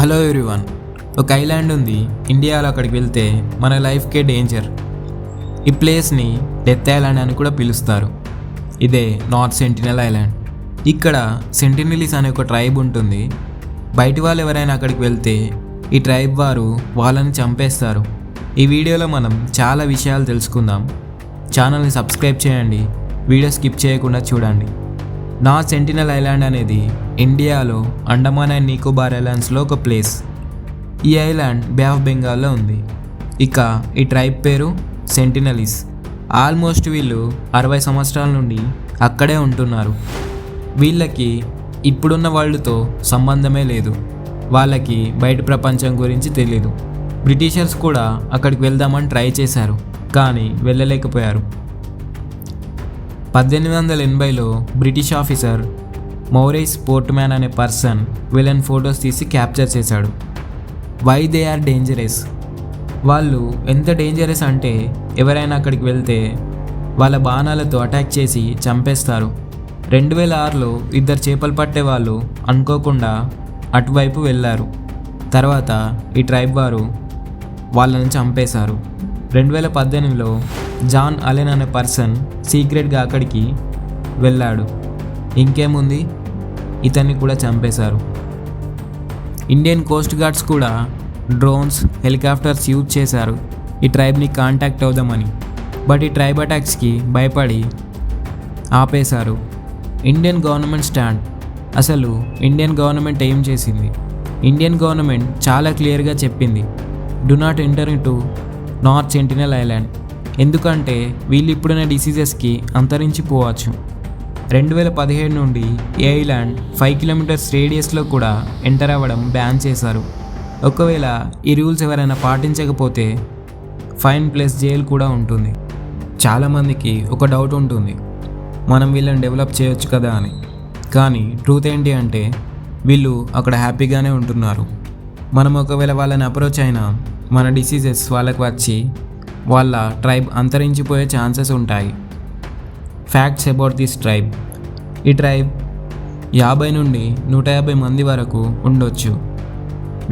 Hello everyone. ఒక island ఉంది ఇండియాలో. అక్కడికి వెళ్తే మన లైఫ్కే డేంజర్. ఈ ప్లేస్ని డెత్ ఐలాండ్ అని కూడా పిలుస్తారు. ఇదే నార్త్ సెంటినల్ ఐలాండ్. ఇక్కడ సెంటినలీస్ అనే ఒక ట్రైబ్ ఉంటుంది. బయటి వాళ్ళు ఎవరైనా అక్కడికి వెళ్తే ఈ ట్రైబ్ వారు వాళ్ళని చంపేస్తారు. ఈ వీడియోలో మనం చాలా విషయాలు తెలుసుకుందాం. ఛానల్ని సబ్స్క్రైబ్ చేయండి, వీడియో స్కిప్ చేయకుండా చూడండి. నార్త్ సెంటినల్ ఐలాండ్ అనేది ఇండియాలో అండమాన్ అండ్ నికోబార్ ఐలాండ్స్లో ఒక ప్లేస్. ఈ ఐలాండ్ బే ఆఫ్ బెంగాల్లో ఉంది. ఇక ఈ ట్రైబ్ పేరు సెంటినలీస్. ఆల్మోస్ట్ వీళ్ళు 60 సంవత్సరాల నుండి అక్కడే ఉంటున్నారు. వీళ్ళకి ఇప్పుడున్న వరల్డ్తో సంబంధమే లేదు. వాళ్ళకి బయట ప్రపంచం గురించి తెలీదు. బ్రిటిషర్స్ కూడా అక్కడికి వెళ్దామని ట్రై చేశారు, కానీ వెళ్ళలేకపోయారు. 1880లో బ్రిటిష్ ఆఫీసర్ మౌరైస్ పోర్ట్మ్యాన్ అనే పర్సన్ వీళ్ళని ఫొటోస్ తీసి క్యాప్చర్ చేశాడు. Why they are dangerous. వాళ్ళు ఎంత డేంజరస్ అంటే ఎవరైనా అక్కడికి వెళ్తే వాళ్ళ బాణాలతో అటాక్ చేసి చంపేస్తారు. 2006లో 2 చేపలు పట్టే వాళ్ళు అనుకోకుండా అటువైపు వెళ్ళారు. తర్వాత ఈ ట్రైబ్ వారు వాళ్ళని చంపేశారు. 2018లో జాన్ అలెన్ అనే పర్సన్ సీక్రెట్గా అక్కడికి వెళ్ళాడు. ఇంకేముంది, ఇతన్ని కూడా చంపేశారు. ఇండియన్ కోస్ట్ గార్డ్స్ కూడా డ్రోన్స్, హెలికాప్టర్స్ యూజ్ చేశారు ఈ ట్రైబ్ని కాంటాక్ట్ అవుదామని. బట్ ఈ ట్రైబ్ అటాక్స్కి భయపడి ఆపేశారు. Indian government stand. అసలు ఇండియన్ గవర్నమెంట్ ఏం చేసింది? ఇండియన్ గవర్నమెంట్ చాలా క్లియర్గా చెప్పింది, do not enter in to north sentinel island. ఎందుకంటే వీళ్ళు ఇప్పుడున్న డిసీజెస్కి అంతరించిపోవచ్చు. 2017 నుండి ఈ ఐలాండ్ 5 కిలోమీటర్స్ రేడియస్లో కూడా ఎంటర్ అవ్వడం బ్యాన్ చేశారు. ఒకవేళ ఈ రూల్స్ ఎవరైనా పాటించకపోతే ఫైన్ ప్లస్ జైలు కూడా ఉంటుంది. చాలామందికి ఒక డౌట్ ఉంటుంది, మనం వీళ్ళని డెవలప్ చేయొచ్చు కదా అని. కానీ ట్రూత్ ఏంటి అంటే వీళ్ళు అక్కడ హ్యాపీగానే ఉంటున్నారు. మనం ఒకవేళ వాళ్ళని అప్రోచ్ అయినా మన డిసీజెస్ వాళ్ళకి వచ్చి వాళ్ళ ట్రైబ్ అంతరించిపోయే ఛాన్సెస్ ఉంటాయి. Facts about this tribe. ఈ ట్రైబ్ 50 నుండి 150 మంది వరకు ఉండొచ్చు.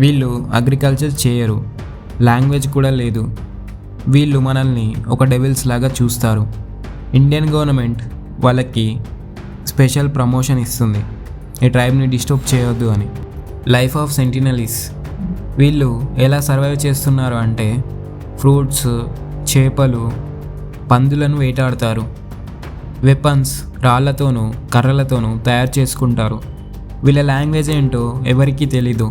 వీళ్ళు అగ్రికల్చర్ చేయరు, లాంగ్వేజ్ కూడా లేదు. వీళ్ళు మనల్ని ఒక డెవిల్స్ లాగా చూస్తారు. ఇండియన్ గవర్నమెంట్ వాళ్ళకి స్పెషల్ ప్రమోషన్ ఇస్తుంది, ఈ ట్రైబ్ని డిస్టర్బ్ చేయొద్దు అని. Life of Sentinelese. వీళ్ళు ఎలా సర్వైవ్ చేస్తున్నారు అంటే ఫ్రూట్స్, చేపలు, పందులను వేటాడతారు. వెపన్స్ రాళ్లతోనూ కర్రలతోనూ తయారు చేసుకుంటారు. వీళ్ళ లాంగ్వేజ్ ఏంటో ఎవరికీ తెలీదు.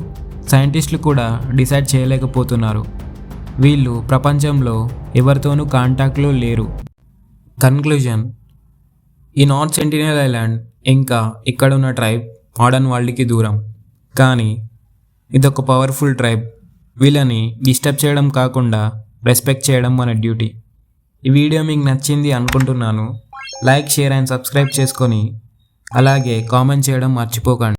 సైంటిస్టులు కూడా డిసైడ్ చేయలేకపోతున్నారు. వీళ్ళు ప్రపంచంలో ఎవరితోనూ కాంటాక్ట్లో లేరు. కన్క్లూజన్. ఈ నార్త్ సెంటినల్ ఐలాండ్ ఇంకా ఇక్కడున్న ట్రైబ్ మోడర్న్ వరల్డ్కి దూరం, కానీ ఇదొక పవర్ఫుల్ ట్రైబ్. వీళ్ళని డిస్టర్బ్ చేయడం కాకుండా రెస్పెక్ట్ చేయడం మన డ్యూటీ. ఈ వీడియో మీకు నచ్చింది అనుకుంటున్నాను. లైక్, షేర్ అండ్ సబ్స్క్రైబ్ చేసుకొని అలాగే కామెంట్ చేయడం మర్చిపోకండి.